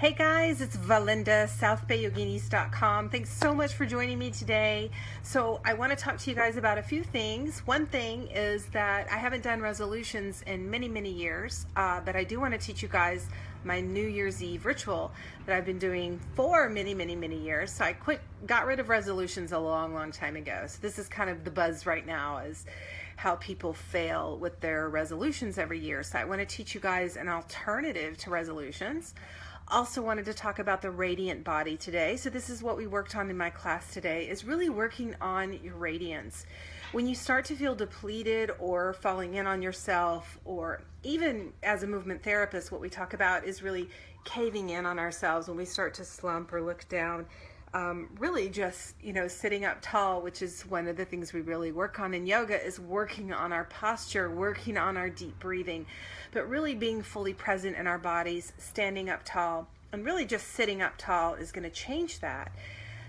Hey guys, it's Valinda, southbayyoginis.com. Thanks so much for joining me today. So I want to talk to you guys about a few things. One thing is that I haven't done resolutions in many years, but I do want to teach you guys my New Year's Eve ritual that I've been doing for many years. So I got rid of resolutions a long time ago. So this is kind of the buzz right now, is how people fail with their resolutions every year. So I want to teach you guys an alternative to resolutions. Also wanted to talk about the radiant body today. So this is what we worked on in my class today, is really working on your radiance. When you start to feel depleted or falling in on yourself, or even as a movement therapist, what we talk about is really caving in on ourselves when we start to slump or look down. Really just, sitting up tall, which is one of the things we really work on in yoga, is working on our posture, working on our deep breathing, but really being fully present in our bodies, standing up tall, and really just sitting up tall is going to change that.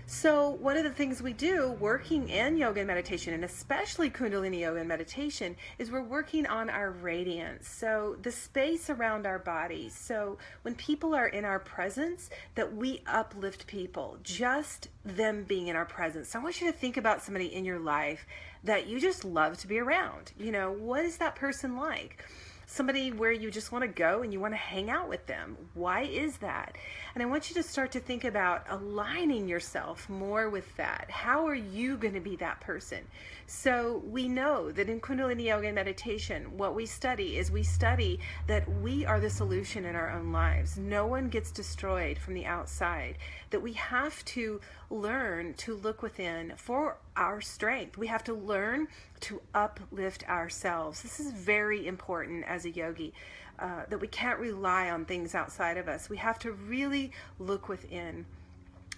So one of the things we do working in yoga and meditation, and especially Kundalini Yoga and meditation, is we're working on our radiance. So the space around our bodies. So when people are in our presence, that we uplift people, just them being in our presence. So I want you to think about somebody in your life that you just love to be around. What is that person like? Somebody where you just want to go and you want to hang out with them. Why is that? And I want you to start to think about aligning yourself more with that. How are you going to be that person? So we know that in Kundalini Yoga and meditation, what we study is that we are the solution in our own lives. No one gets destroyed from the outside. That we have to learn to look within for our strength. We have to learn to uplift ourselves. This is very important as a yogi, that we can't rely on things outside of us. We have to really look within.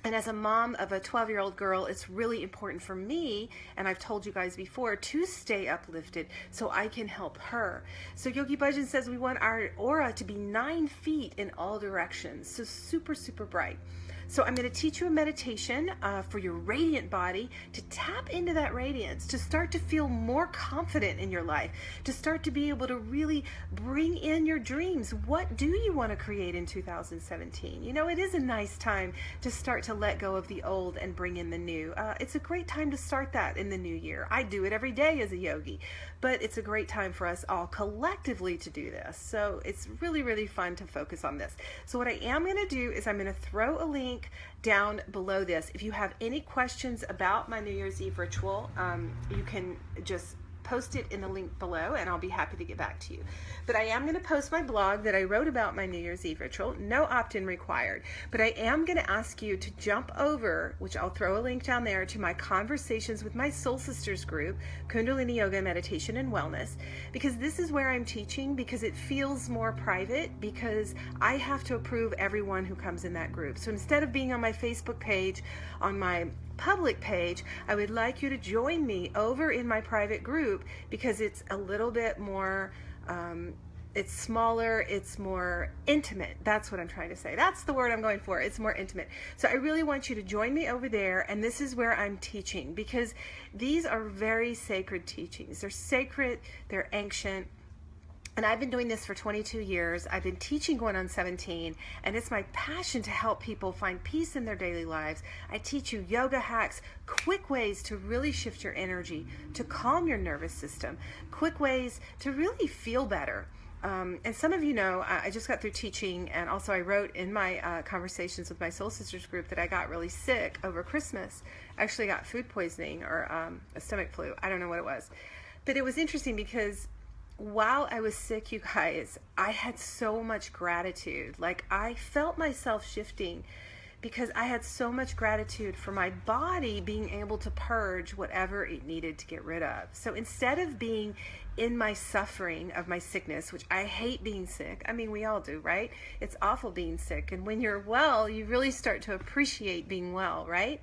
And as a mom of a 12-year-old girl, it's really important for me, and I've told you guys before, to stay uplifted so I can help her. So Yogi Bhajan says we want our aura to be 9 feet in all directions, so super bright. So I'm going to teach you a meditation for your radiant body, to tap into that radiance, to start to feel more confident in your life, to start to be able to really bring in your dreams. What do you want to create in 2017? It is a nice time to start to let go of the old and bring in the new. It's a great time to start that in the new year. I do it every day as a yogi, but it's a great time for us all collectively to do this. So it's really fun to focus on this. So what I am going to do is I'm going to throw a link down below this. If you have any questions about my New Year's Eve ritual, you can just post it in the link below and I'll be happy to get back to you. But I am going to post my blog that I wrote about my New Year's Eve ritual. No opt-in required. But I am going to ask you to jump over, which I'll throw a link down there, to my Conversations with My Soul Sisters group, Kundalini Yoga, Meditation, and Wellness, because this is where I'm teaching, because it feels more private, because I have to approve everyone who comes in that group. So instead of being on my Facebook page, on my public page, I would like you to join me over in my private group, because it's a little bit more, it's smaller, it's more intimate. That's what I'm trying to say. That's the word I'm going for. It's more intimate. So I really want you to join me over there, and this is where I'm teaching, because these are very sacred teachings. They're sacred, they're ancient. And I've been doing this for 22 years. I've been teaching going on 17, and it's my passion to help people find peace in their daily lives. I teach you yoga hacks, quick ways to really shift your energy, to calm your nervous system, quick ways to really feel better. And some of you know, I just got through teaching, and also I wrote in my Conversations with My Soul Sisters group that I got really sick over Christmas. I actually got food poisoning or a stomach flu. I don't know what it was. But it was interesting because while I was sick, you guys, I had so much gratitude. Like, I felt myself shifting because I had so much gratitude for my body being able to purge whatever it needed to get rid of. So instead of being in my suffering of my sickness, which I hate being sick. I mean, we all do, right? It's awful being sick. And when you're well, you really start to appreciate being well, right?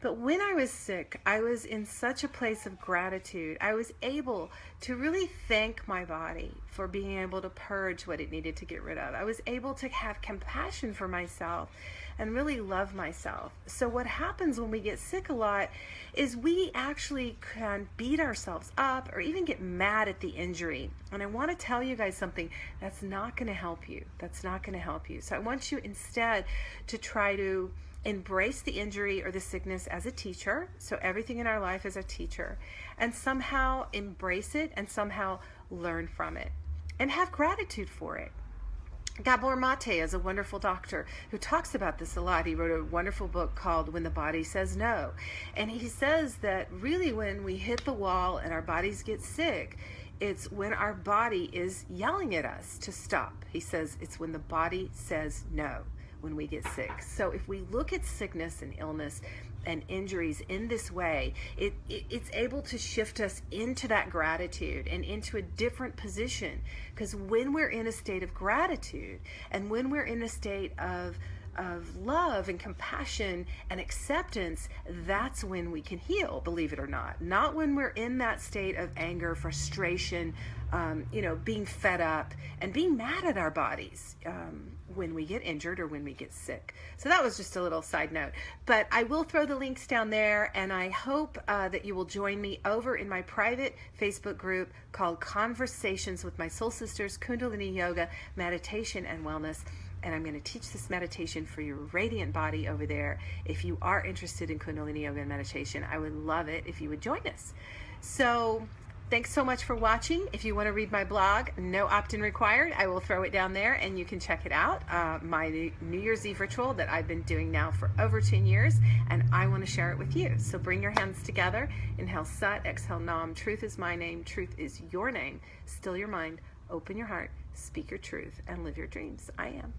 But when I was sick, I was in such a place of gratitude. I was able to really thank my body for being able to purge what it needed to get rid of. I was able to have compassion for myself and really love myself. So what happens when we get sick a lot is we actually can beat ourselves up or even get mad at the injury. And I want to tell you guys something that's not going to help you. That's not going to help you. So I want you instead to try to embrace the injury or the sickness as a teacher. So everything in our life is a teacher, and somehow embrace it and somehow learn from it and have gratitude for it. Gabor Mate is a wonderful doctor who talks about this a lot. He wrote a wonderful book called When the Body Says No. And he says that really when we hit the wall and our bodies get sick, it's when our body is yelling at us to stop. He says it's when the body says no, when we get sick. So if we look at sickness and illness and injuries in this way, it's able to shift us into that gratitude and into a different position. Because when we're in a state of gratitude and when we're in a state of love and compassion and acceptance, that's when we can heal, believe it or not. Not when we're in that state of anger, frustration, being fed up and being mad at our bodies when we get injured or when we get sick. So that was just a little side note. But I will throw the links down there, and I hope that you will join me over in my private Facebook group called Conversations with My Soul Sisters, Kundalini Yoga, Meditation and Wellness. And I'm going to teach this meditation for your radiant body over there. If you are interested in Kundalini Yoga and meditation, I would love it if you would join us. So thanks so much for watching. If you want to read my blog, no opt-in required, I will throw it down there and you can check it out. My New Year's Eve ritual that I've been doing now for over 10 years, and I want to share it with you. So bring your hands together. Inhale Sat, exhale Nam. Truth is my name. Truth is your name. Still your mind. Open your heart. Speak your truth and live your dreams. I am.